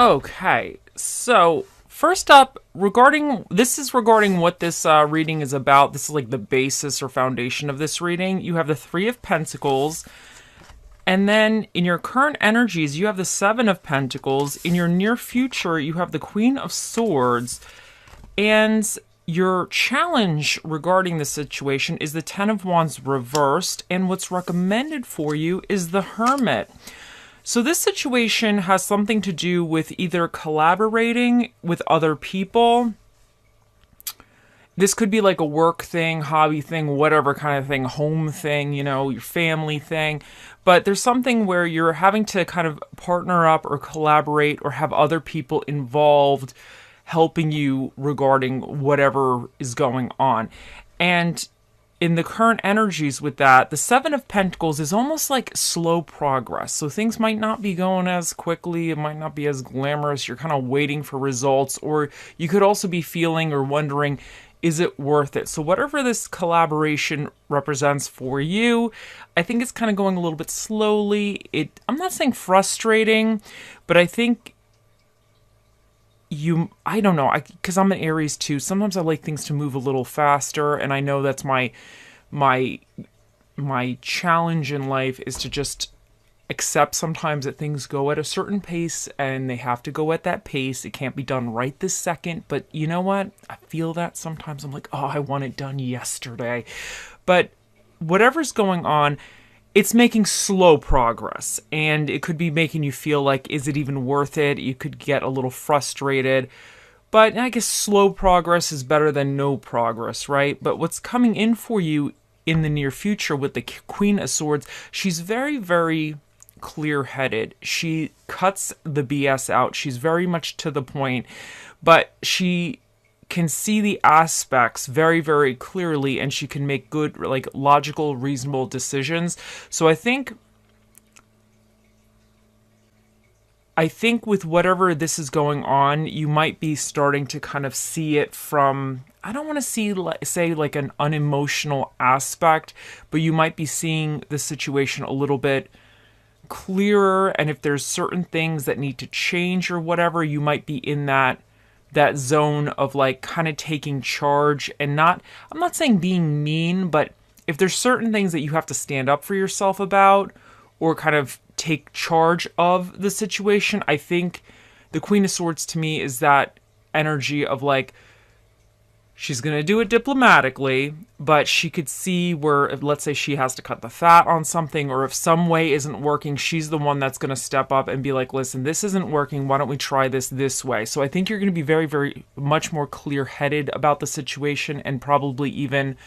Okay, so first up, regarding what this reading is about. This is like the basis or foundation of this reading. You have the Three of Pentacles, and then in your current energies, you have the Seven of Pentacles. In your near future, you have the Queen of Swords, and your challenge regarding the situation is the Ten of Wands reversed, and what's recommended for you is the Hermit. So this situation has something to do with either collaborating with other people. This could be like a work thing, hobby thing, whatever kind of thing, home thing, your family thing. But there's something where you're having to kind of partner up or collaborate or have other people involved helping you regarding whatever is going on. And in the current energies with that, the Seven of Pentacles is almost like slow progress. So things might not be going as quickly. It might not be as glamorous. You're kind of waiting for results. Or you could also be feeling or wondering, is it worth it? So whatever this collaboration represents for you, I think it's kind of going a little bit slowly. I'm not saying frustrating, but I think I don't know, because I'm an Aries too. Sometimes I like things to move a little faster, and I know that's my challenge in life is to just accept sometimes that things go at a certain pace, and they have to go at that pace. It can't be done right this second, but you know what? I feel that sometimes. I'm like, oh, I want it done yesterday. But whatever's going on, it's making slow progress, and it could be making you feel like, is it even worth it? You could get a little frustrated, but I guess slow progress is better than no progress, right? But what's coming in for you in the near future with the Queen of Swords, she's very, very clear-headed. She cuts the BS out. She's very much to the point, but she can see the aspects very, very clearly, and she can make good, like, logical, reasonable decisions. So I think with whatever this is going on, you might be starting to kind of see it from, I don't want to say like an unemotional aspect, but you might be seeing the situation a little bit clearer, and if there's certain things that need to change or whatever, you might be in that zone of like kind of taking charge and I'm not saying being mean, but if there's certain things that you have to stand up for yourself about or kind of take charge of the situation, I think the Queen of Swords to me is that energy of like, she's going to do it diplomatically, but she could see where, if, let's say she has to cut the fat on something, or if some way isn't working, she's the one that's going to step up and be like, listen, this isn't working. Why don't we try this way? So I think you're going to be very, very much more clear-headed about the situation, and probably even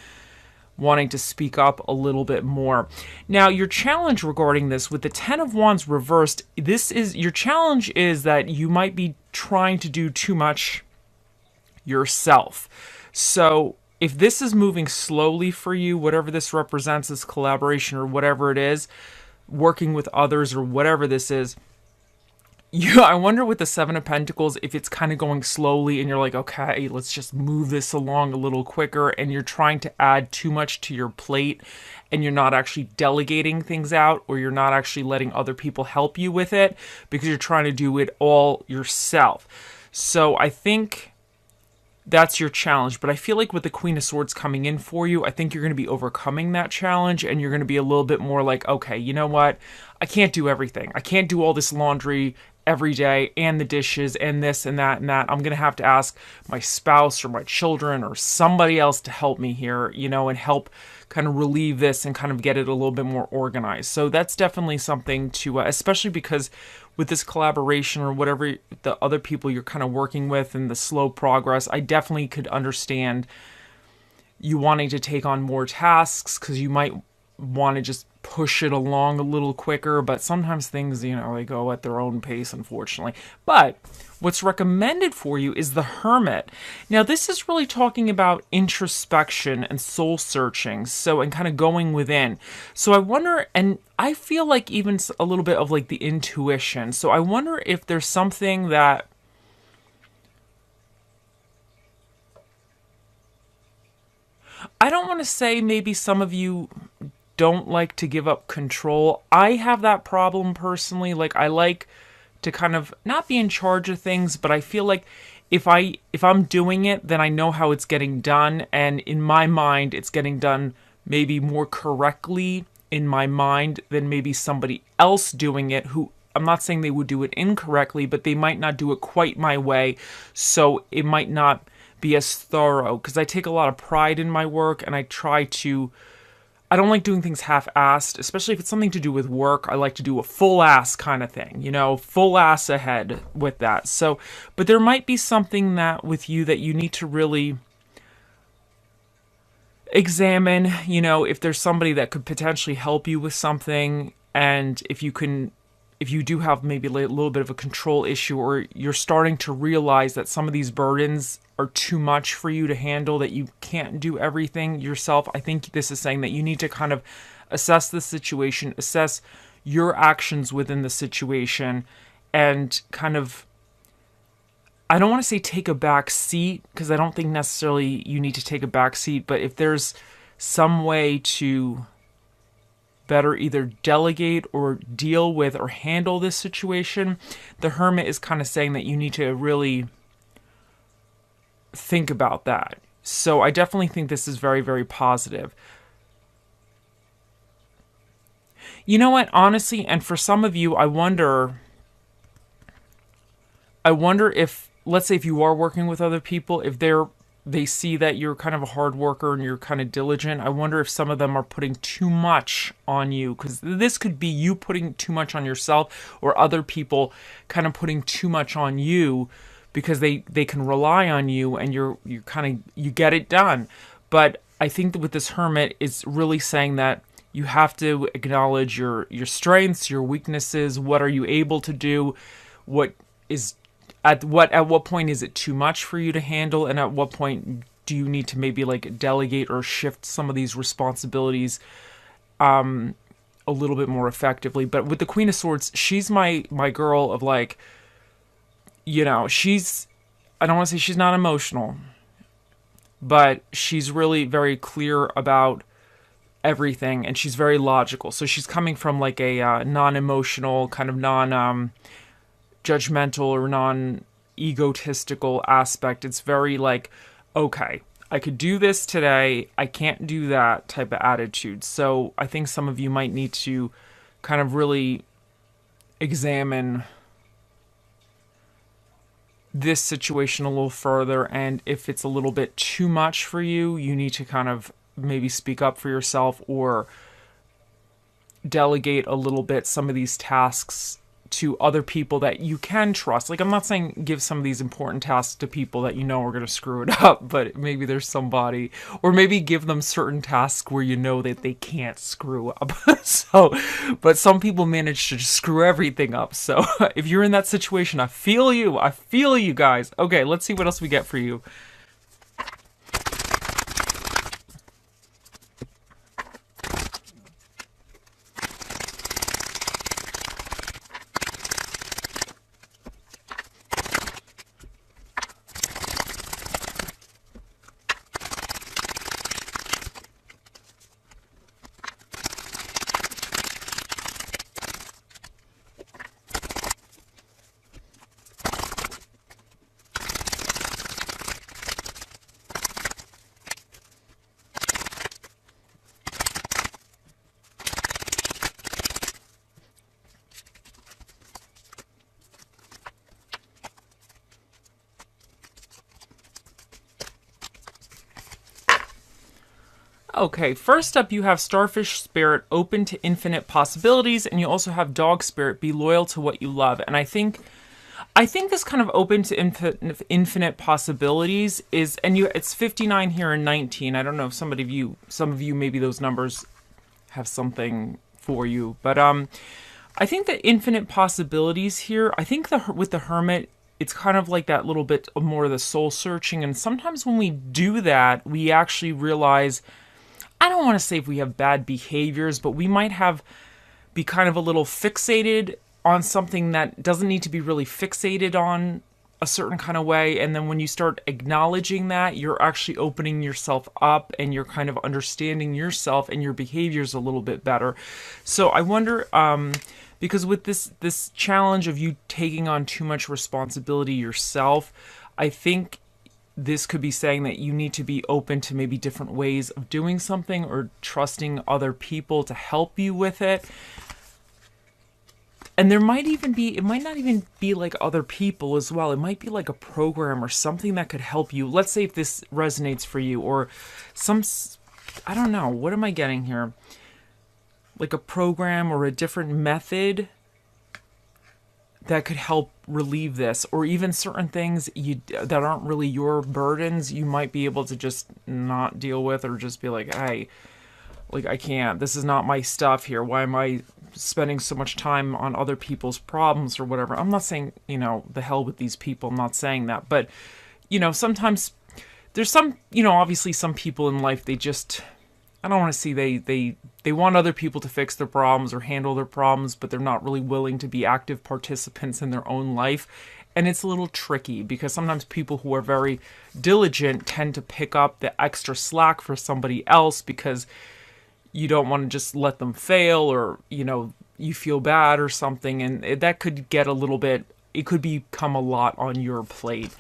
wanting to speak up a little bit more. Now, your challenge regarding this with the Ten of Wands reversed, your challenge is that you might be trying to do too much yourself. So if this is moving slowly for you, whatever this represents, this collaboration or whatever it is, working with others or whatever this is, I wonder with the Seven of Pentacles if it's kind of going slowly and you're like, okay, let's just move this along a little quicker, and you're trying to add too much to your plate and you're not actually delegating things out, or you're not actually letting other people help you with it because you're trying to do it all yourself. So I think that's your challenge. But I feel like with the Queen of Swords coming in for you, I think you're going to be overcoming that challenge, and you're going to be a little bit more like, okay, you know what? I can't do everything. I can't do all this laundry every day and the dishes and this and that and that. I'm going to have to ask my spouse or my children or somebody else to help me here, and help kind of relieve this and kind of get it a little bit more organized. So that's definitely something to, especially because with this collaboration or whatever the other people you're kind of working with and the slow progress, I definitely could understand you wanting to take on more tasks because you might want to just push it along a little quicker, but sometimes things, they go at their own pace, unfortunately. But what's recommended for you is the Hermit. Now, this is really talking about introspection and soul searching, and kind of going within. So I wonder, and I feel like even a little bit of like the intuition. So I wonder if there's something that I don't want to say maybe some of you don't like to give up control. I have that problem personally. Like, I like to kind of not be in charge of things, but I feel like if I'm doing it, then I know how it's getting done, and in my mind it's getting done maybe more correctly in my mind than maybe somebody else doing it, who I'm not saying they would do it incorrectly, but they might not do it quite my way, so it might not be as thorough, because I take a lot of pride in my work, and I don't like doing things half-assed, especially if it's something to do with work. I like to do a full-ass kind of thing, full ass ahead with that. So, but there might be something that with you that you need to really examine, if there's somebody that could potentially help you with something, and if you do have maybe a little bit of a control issue, or you're starting to realize that some of these burdens are too much for you to handle, that you can't do everything yourself, I think this is saying that you need to kind of assess the situation, assess your actions within the situation, and kind of, I don't want to say take a back seat, because I don't think necessarily you need to take a back seat, but if there's some way to better either delegate or deal with or handle this situation, the Hermit is kind of saying that you need to really think about that. So I definitely think this is very, very positive. You know what, honestly, and for some of you, I wonder if, let's say if you are working with other people, if they see that you're kind of a hard worker and you're kind of diligent, I wonder if some of them are putting too much on you, because this could be you putting too much on yourself, or other people kind of putting too much on you because they can rely on you, and you get it done. But I think that with this Hermit, it's really saying that you have to acknowledge your strengths, your weaknesses. What are you able to do? At what point is it too much for you to handle, and at what point do you need to maybe like delegate or shift some of these responsibilities a little bit more effectively? But with the Queen of Swords, she's my girl of like, I don't want to say she's not emotional, but she's really very clear about everything, and she's very logical. So she's coming from like a non-emotional, kind of non-judgmental or non-egotistical aspect. It's very like, okay, I could do this today, I can't do that type of attitude. So I think some of you might need to kind of really examine this situation a little further, and if it's a little bit too much for you, you need to kind of maybe speak up for yourself, or delegate a little bit some of these tasks to other people that you can trust. Like, I'm not saying give some of these important tasks to people that you know are going to screw it up, but maybe there's somebody, or maybe give them certain tasks where you know that they can't screw up. But some people manage to just screw everything up. So if you're in that situation, I feel you guys. Okay, let's see what else we get for you. Okay, first up you have Starfish Spirit, open to infinite possibilities, and you also have Dog Spirit, be loyal to what you love. And I think this kind of open to infinite possibilities is, and it's 59 here and 19. I don't know if some of you maybe those numbers have something for you, but I think the infinite possibilities here, I think with the Hermit, it's kind of like that little bit of more of the soul searching, and sometimes when we do that, we actually realize, I don't want to say if we have bad behaviors, but we might be kind of a little fixated on something that doesn't need to be really fixated on a certain kind of way. And then when you start acknowledging that, you're actually opening yourself up, and you're kind of understanding yourself and your behaviors a little bit better. So I wonder, Because with this challenge of you taking on too much responsibility yourself, I think this could be saying that you need to be open to maybe different ways of doing something, or trusting other people to help you with it. And there might even be, it might not even be like other people as well. It might be like a program or something that could help you. Let's say if this resonates for you, or I don't know, what am I getting here? Like a program or a different method that could help relieve this, or even certain things that aren't really your burdens, you might be able to just not deal with, or just be like, hey, like, I can't, this is not my stuff here. Why am I spending so much time on other people's problems or whatever? I'm not saying, the hell with these people. I'm not saying that. But, sometimes there's some, obviously some people in life, they just, I don't want to see they want other people to fix their problems or handle their problems, but they're not really willing to be active participants in their own life. And it's a little tricky, because sometimes people who are very diligent tend to pick up the extra slack for somebody else, because you don't want to just let them fail, or, you feel bad or something. And that could get a little bit, it could become a lot on your plate.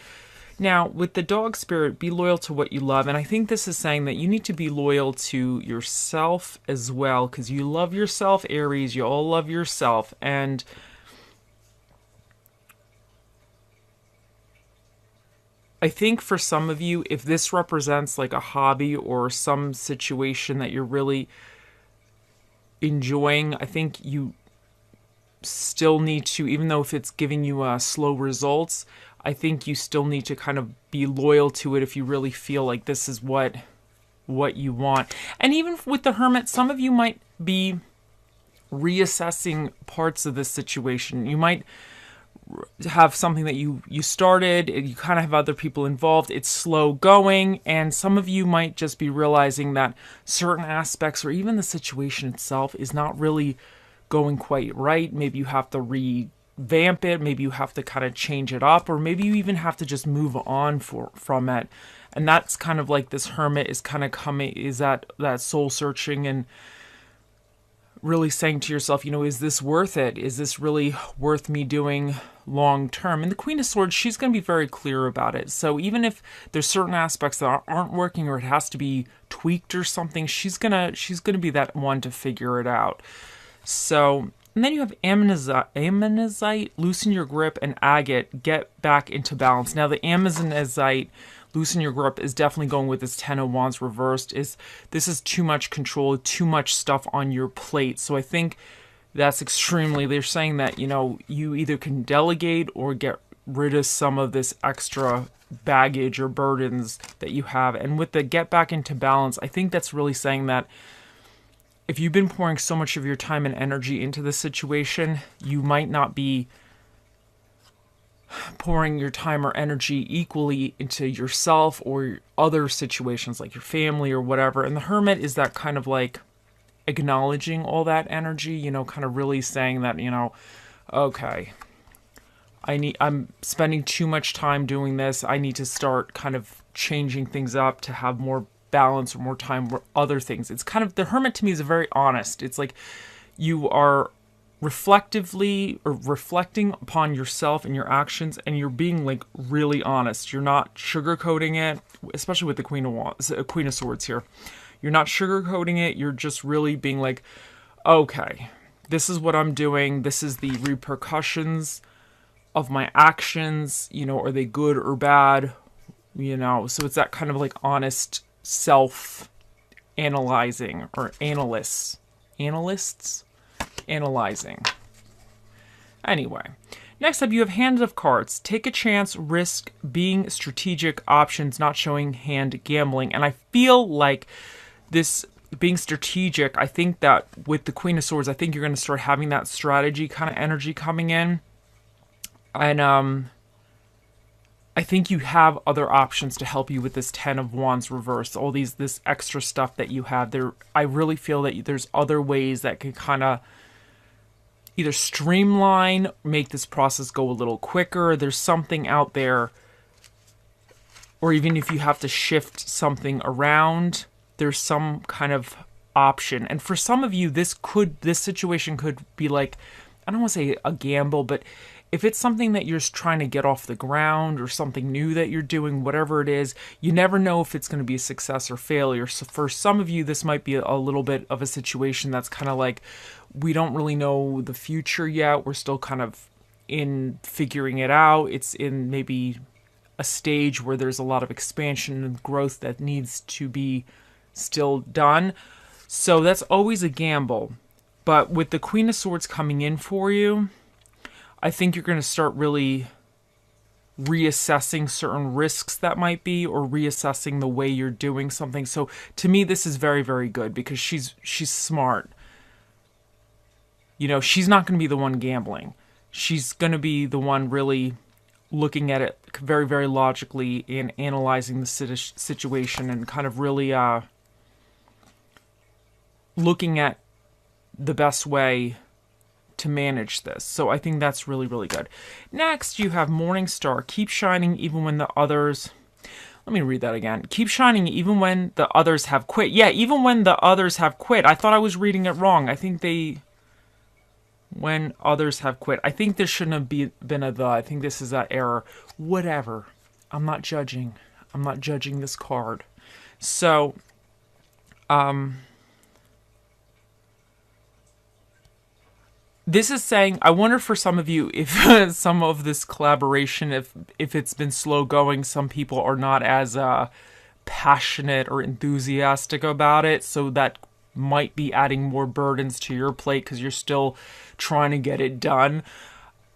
Now, with the dog spirit, be loyal to what you love. And I think this is saying that you need to be loyal to yourself as well, because you love yourself, Aries. You all love yourself. And I think for some of you, if this represents like a hobby or some situation that you're really enjoying, I think you still need to, even though if it's giving you slow results, I think you still need to kind of be loyal to it if you really feel like this is what you want. And even with the Hermit, some of you might be reassessing parts of this situation. You might have something that you started, you kind of have other people involved, it's slow going, and some of you might just be realizing that certain aspects, or even the situation itself, is not really going quite right. Maybe you have to revamp it, maybe you have to kind of change it up, or maybe you even have to just move on from it. And that's kind of like this Hermit is kind of coming, is that soul searching, and really saying to yourself, is this worth it? Is this really worth me doing long term? And the Queen of Swords, she's going to be very clear about it. So even if there's certain aspects that aren't working, or it has to be tweaked or something, she's gonna be that one to figure it out. So, and then you have Amazonite, loosen your grip, and Agate, get back into balance. Now the Amazonite, loosen your grip, is definitely going with this Ten of Wands reversed. This is too much control, too much stuff on your plate. So I think that's extremely, they're saying that, you either can delegate or get rid of some of this extra baggage or burdens that you have. And with the get back into balance, I think that's really saying that if you've been pouring so much of your time and energy into this situation, you might not be pouring your time or energy equally into yourself or other situations like your family or whatever. And the Hermit is that kind of like acknowledging all that energy, kind of really saying that, okay, I'm spending too much time doing this. I need to start kind of changing things up to have more balance or more time for other things. It's kind of, the Hermit to me is very honest. It's like you are reflecting upon yourself and your actions, and you're being like really honest. You're not sugarcoating it, especially with the Queen of Swords here. You're not sugarcoating it. You're just really being like, okay, this is what I'm doing. This is the repercussions of my actions. Are they good or bad? So it's that kind of like honest self-analyzing, or analysts analyzing. Anyway, next up you have Hand of Cards. Take a chance, risk, being strategic, options, not showing hand, gambling. And I feel like this being strategic, I think that with the Queen of Swords, I think you're going to start having that strategy kind of energy coming in. And I think you have other options to help you with this Ten of Wands reversed. All this extra stuff that you have there. I really feel that there's other ways that can kind of either streamline, make this process go a little quicker. There's something out there, or even if you have to shift something around, there's some kind of option. And for some of you, this situation could be like I don't want to say a gamble, but if it's something that you're just trying to get off the ground or something new that you're doing, whatever it is, you never know if it's going to be a success or failure. So for some of you, this might be a little bit of a situation that's kind of like, we don't really know the future yet. We're still kind of in figuring it out. It's in maybe a stage where there's a lot of expansion and growth that needs to be still done. So that's always a gamble. But with the Queen of Swords coming in for you, I think you're going to start really reassessing certain risks that might be, or reassessing the way you're doing something. So to me, this is very, very good because she's smart. You know, she's not going to be the one gambling. She's going to be the one really looking at it very, very logically and analyzing the situation and kind of really looking at the best way to manage this. So I think that's really, really good. Next, you have Morning Star. Keep shining even when the others... Let me read that again. Keep shining even when the others have quit. Yeah, even when the others have quit. I thought I was reading it wrong. I think they... When others have quit. I think there shouldn't have been a the. I think this is that error. Whatever. I'm not judging. I'm not judging this card. So, this is saying, I wonder for some of you if some of this collaboration, if it's been slow going, some people are not as passionate or enthusiastic about it. So that might be adding more burdens to your plate because you're still trying to get it done.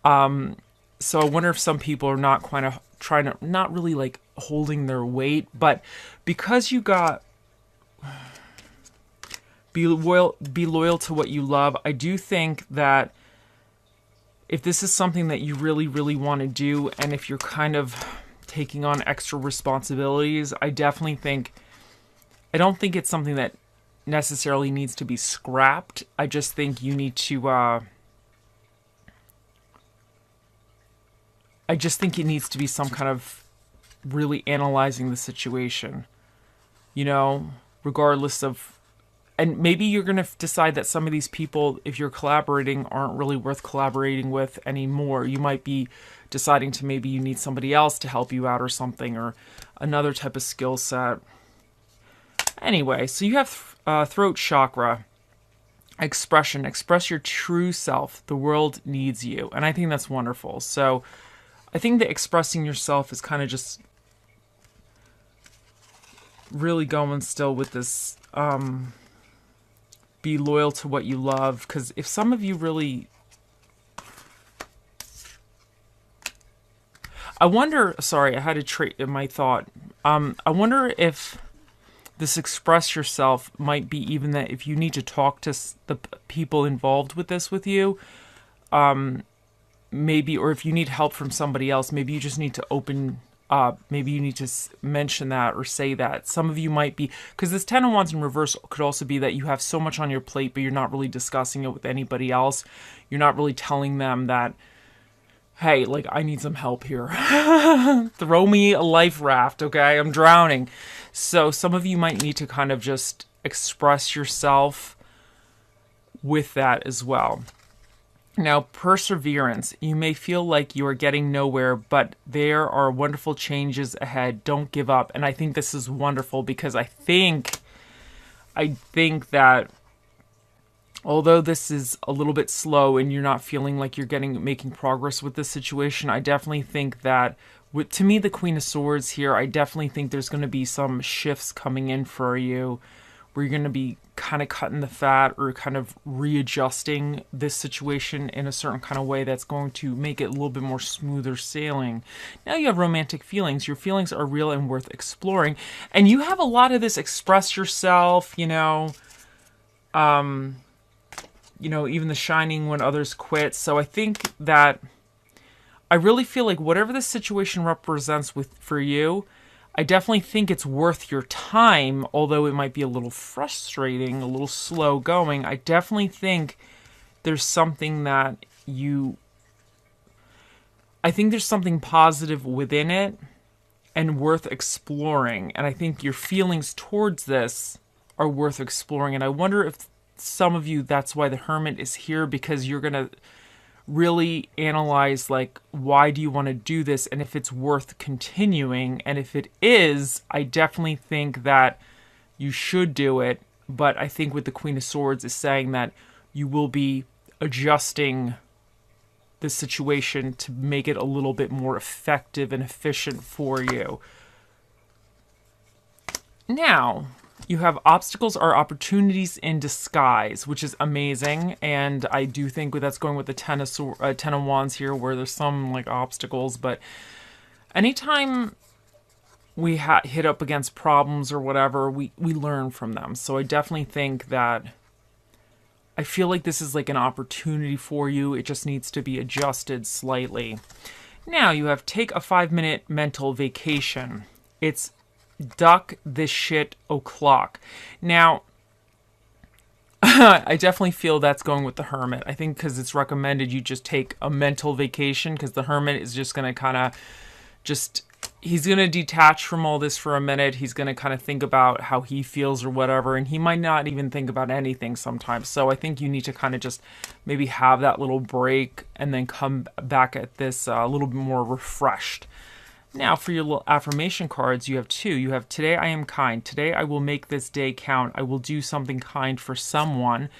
So I wonder if some people are not quite trying to, not really like holding their weight, but because you got be loyal to what you love. I do think that if this is something that you really, really want to do, and if you're kind of taking on extra responsibilities, I definitely think, I don't think it's something that necessarily needs to be scrapped. I just think you need to I just think it needs to be some kind of really analyzing the situation, you know, regardless of, and maybe you're going to decide that some of these people, if you're collaborating, aren't really worth collaborating with anymore. You might be deciding to, maybe you need somebody else to help you out or something, or another type of skill set. Anyway, so you have throat chakra, expression, express your true self. The world needs you. And I think that's wonderful. So I think that expressing yourself is kind of just really going still with this, be loyal to what you love. Because if some of you really, I wonder, sorry, I had to trait in my thought. I wonder if this express yourself might be even that if you need to talk to the people involved with this with you, maybe, or if you need help from somebody else, maybe you just need to open up. Maybe you need to mention that or say that. Some of you might be, because this 10 of Wands in reverse could also be that you have so much on your plate, but you're not really discussing it with anybody else. You're not really telling them that, hey, like, I need some help here. Throw me a life raft, okay? I'm drowning. So some of you might need to kind of just express yourself with that as well. Now, perseverance. You may feel like you are getting nowhere, but there are wonderful changes ahead. Don't give up. And I think this is wonderful because I think that although this is a little bit slow and you're not feeling like you're making progress with this situation, I definitely think that, to me, the Queen of Swords here, I definitely think there's going to be some shifts coming in for you where you're going to be kind of cutting the fat or kind of readjusting this situation in a certain kind of way that's going to make it a little bit more smoother sailing. Now you have romantic feelings. Your feelings are real and worth exploring. And you have a lot of this express yourself, you know, even the shining when others quit. So I think that I really feel like whatever this situation represents for you, I definitely think it's worth your time, although it might be a little frustrating, a little slow going. I definitely think there's something that I think there's something positive within it and worth exploring. And I think your feelings towards this are worth exploring. And I wonder if some of you, that's why the Hermit is here, because you're going to really analyze, like, why do you want to do this and if it's worth continuing. And if it is, I definitely think that you should do it. But I think with the Queen of Swords is saying that you will be adjusting the situation to make it a little bit more effective and efficient for you. Now, you have obstacles are opportunities in disguise, which is amazing. And I do think that's going with the Ten of Wands here, where there's some like obstacles. But anytime we hit up against problems or whatever, we learn from them. So I definitely think that I feel like this is like an opportunity for you. It just needs to be adjusted slightly. Now you have take a 5-minute mental vacation. It's duck this shit o'clock. Now, I definitely feel that's going with the Hermit. I think because it's recommended you just take a mental vacation, because the Hermit is just going to kind of just, he's going to detach from all this for a minute. He's going to kind of think about how he feels or whatever, and he might not even think about anything sometimes. So I think you need to kind of just maybe have that little break and then come back at this a little bit more refreshed. Now, for your little affirmation cards, you have 2. You have, today I am kind. Today I will make this day count. I will do something kind for someone.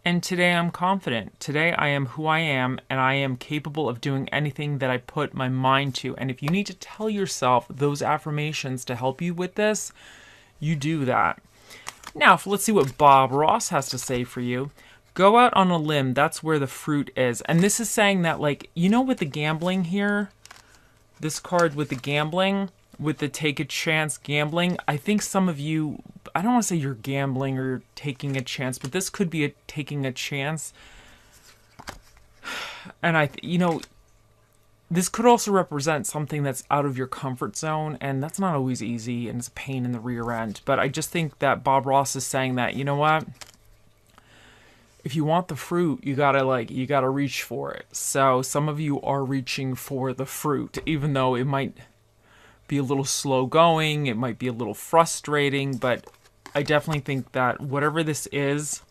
And today I'm confident. Today I am who I am, and I am capable of doing anything that I put my mind to. And if you need to tell yourself those affirmations to help you with this, you do that. Now, let's see what Bob Ross has to say for you. Go out on a limb. That's where the fruit is. And this is saying that, like, you know, with the gambling here, this card with the gambling, with the take a chance gambling, I think some of you, I don't want to say you're gambling or taking a chance, but this could be taking a chance. And you know, this could also represent something that's out of your comfort zone, and that's not always easy, and it's a pain in the rear end. But I just think that Bob Ross is saying that, you know what? If you want the fruit, you gotta reach for it. So some of you are reaching for the fruit, even though it might be a little slow going, it might be a little frustrating, but I definitely think that whatever this is,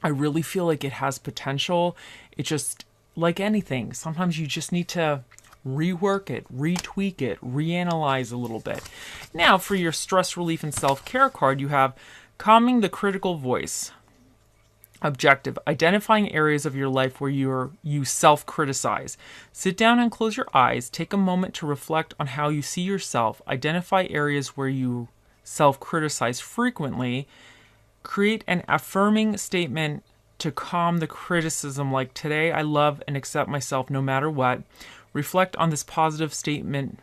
I really feel like it has potential. It just, like anything, sometimes you just need to rework it, retweak it, reanalyze a little bit. Now, for your stress relief and self-care card, you have calming the critical voice. Objective, identifying areas of your life where you self-criticize. Sit down and close your eyes. Take a moment to reflect on how you see yourself. Identify areas where you self-criticize frequently. Create an affirming statement to calm the criticism, like, today I love and accept myself no matter what. Reflect on this positive statement.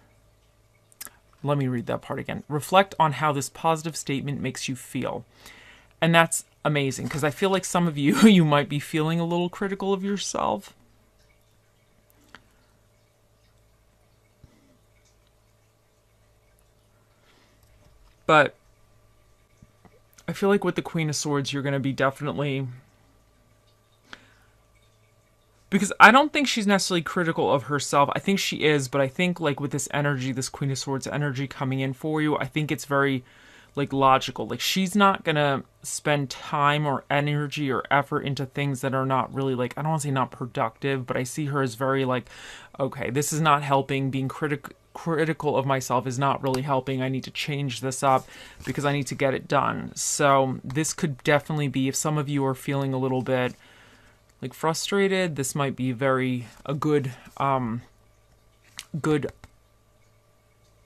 Let me read that part again. Reflect on how this positive statement makes you feel. And that's amazing, because I feel like some of you, you might be feeling a little critical of yourself. But I feel like with the Queen of Swords, you're going to be definitely, because I don't think she's necessarily critical of herself. I think she is, but I think like with this energy, this Queen of Swords energy coming in for you, I think it's very like logical. Like, she's not gonna spend time or energy or effort into things that are not really, like, I don't want to say not productive, but I see her as very like, okay, this is not helping. Being critical of myself is not really helping. I need to change this up because I need to get it done. So this could definitely be, if some of you are feeling a little bit like frustrated, this might be a good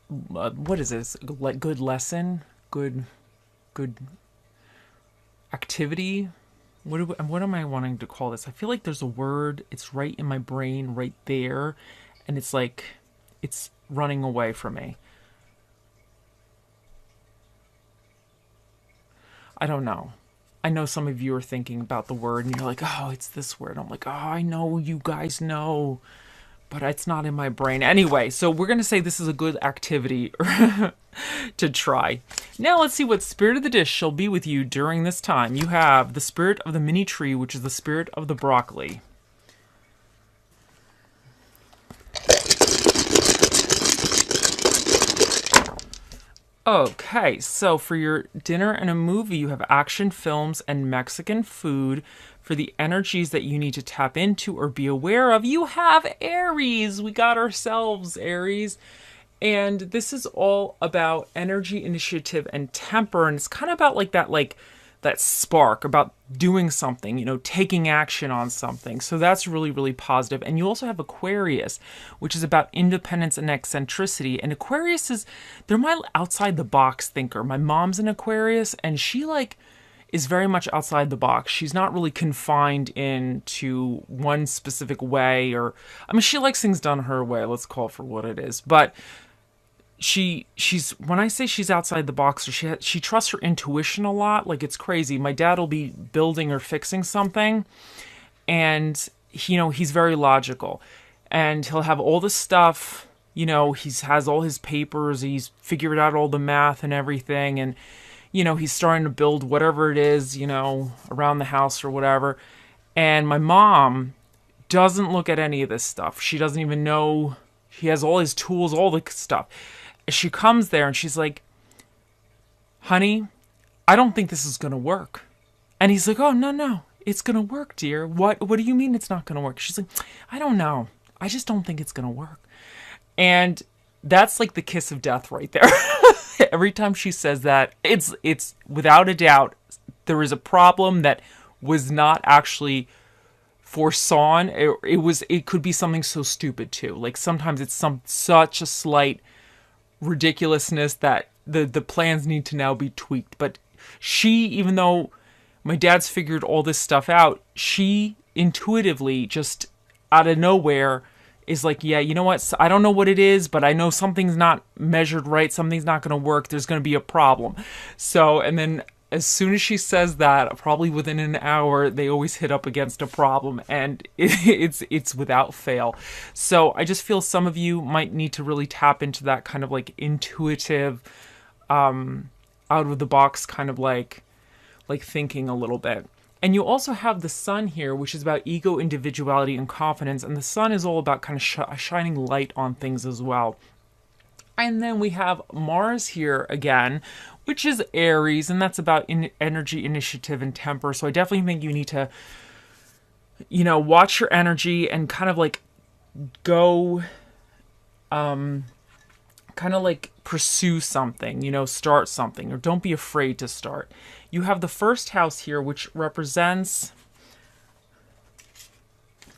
what is this, like, good lesson, good activity. What am I wanting to call this? I feel like there's a word, it's right in my brain right there, and it's like it's running away from me. I don't know. I know some of you are thinking about the word and you're like, oh, it's this word. I'm like, oh, I know you guys know, but it's not in my brain. Anyway, so we're going to say this is a good activity to try. Now let's see what spirit of the dish shall be with you during this time. You have the spirit of the mini tree, which is the spirit of the broccoli. Okay, so for your dinner and a movie, you have action films and Mexican food. for the energies that you need to tap into or be aware of, you have Aries. We got ourselves Aries. And this is all about energy, initiative, and temper. And it's kind of about that spark, about doing something, taking action on something. So that's really, really positive. And you also have Aquarius, which is about independence and eccentricity. And Aquarius they're my outside the box thinker. My mom's an Aquarius, and she is very much outside the box. She's not really confined into one specific way, she likes things done her way. Let's call it for what it is. But she's when I say she's outside the box, or she trusts her intuition a lot. It's crazy. My dad will be building or fixing something, and he's very logical, and he'll have all the stuff. He has all his papers. He's figured out all the math and everything, and he's starting to build whatever it is, around the house or whatever. And my mom doesn't look at any of this stuff. She doesn't even know. He has all his tools, all the stuff. She comes there and she's like, honey, I don't think this is going to work. And he's like, oh, no, it's going to work, dear. What do you mean it's not going to work? She's like, I don't know. I just don't think it's going to work. And that's like the kiss of death right there. Every time she says that, it's without a doubt, there is a problem that was not actually foresawn. It could be something so stupid too. Sometimes it's such a slight ridiculousness that the plans need to now be tweaked. But she, even though my dad's figured all this stuff out, she intuitively, just out of nowhere, is like, yeah, you know what? I don't know what it is, but I know something's not measured right. Something's not going to work. There's going to be a problem. So, and then as soon as she says that, probably within an hour, they always hit up against a problem, and it's without fail. So I just feel some of you might need to really tap into that kind of intuitive, out of the box kind of like thinking a little bit. And you also have the sun here, which is about ego, individuality, and confidence. And the sun is all about kind of shining light on things as well. And then we have Mars here again, which is Aries, and that's about energy, initiative, and temper. So I definitely think you need to, watch your energy and kind of go, pursue something, start something, or don't be afraid to start. You have the first house here, which represents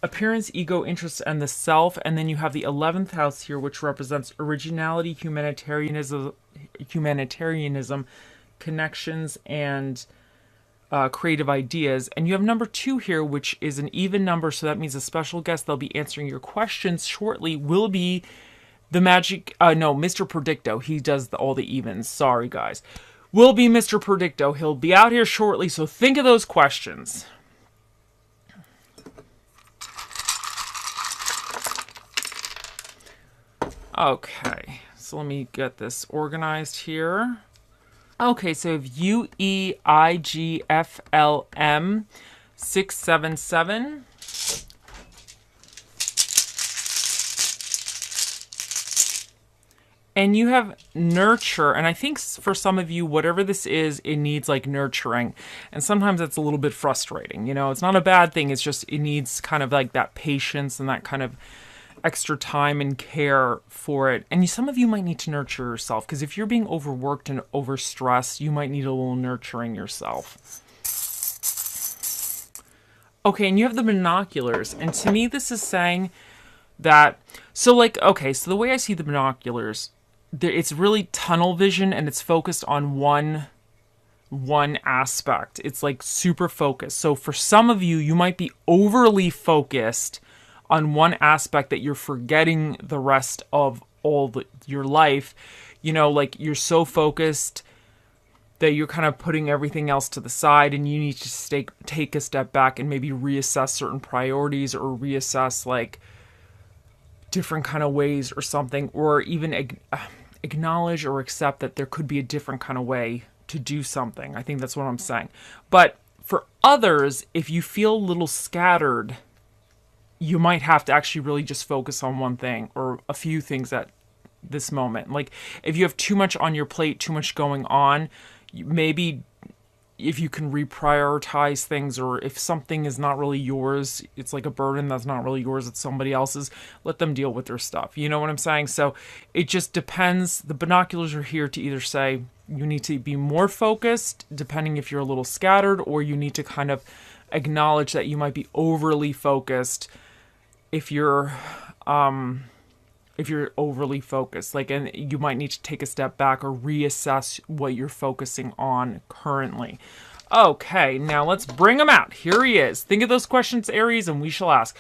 appearance, ego, interest, and the self. And then you have the 11th house here, which represents originality, humanitarianism, connections, and creative ideas. And you have number 2 here, which is an even number. So that means a special guest that'll be answering your questions shortly will be Mr. Predicto. He does all the evens. Sorry, guys. Will be Mr. Predicto. He'll be out here shortly, so think of those questions. Okay, so let me get this organized here. Okay, so if UEIGFLM 677. And you have nurture, and I think for some of you, whatever this is, it needs nurturing. And sometimes it's a little bit frustrating. It's not a bad thing. It's just, it needs kind of that patience and that kind of extra time and care for it. And some of you might need to nurture yourself, because if you're being overworked and overstressed, you might need a little nurturing yourself. Okay, and you have the binoculars. And to me, this is saying that, so the way I see the binoculars, it's really tunnel vision, and it's focused on one aspect. It's super focused. So for some of you, you might be overly focused on one aspect that you're forgetting the rest of your life. You're so focused that you're kind of putting everything else to the side, and you need to take a step back and maybe reassess certain priorities, or reassess different kind of ways or something, or even acknowledge or accept that there could be a different kind of way to do something. I think that's what I'm saying. But for others, if you feel a little scattered, you might have to actually really just focus on one thing or a few things at this moment. If you have too much on your plate, too much going on, maybe if you can reprioritize things, or if something is not really yours, it's like a burden that's not really yours, it's somebody else's, let them deal with their stuff. You know what I'm saying? So it just depends. The binoculars are here to either say you need to be more focused, depending if you're a little scattered, or you need to kind of acknowledge that you might be overly focused if you're overly focused, like, and you might need to take a step back or reassess what you're focusing on currently. Okay, now let's bring him out. Here he is. Think of those questions, Aries, and we shall ask.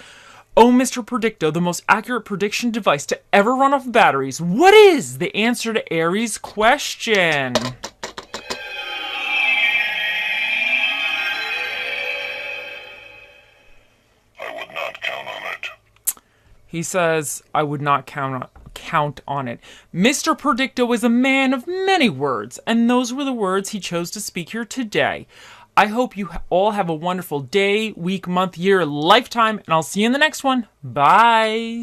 Oh, Mr. Predicto, the most accurate prediction device to ever run off batteries. What is the answer to Aries' question? I would not count on it. He says, I would not count on it. Mr. Predicto is a man of many words, and those were the words he chose to speak here today. I hope you all have a wonderful day, week, month, year, lifetime, and I'll see you in the next one. Bye.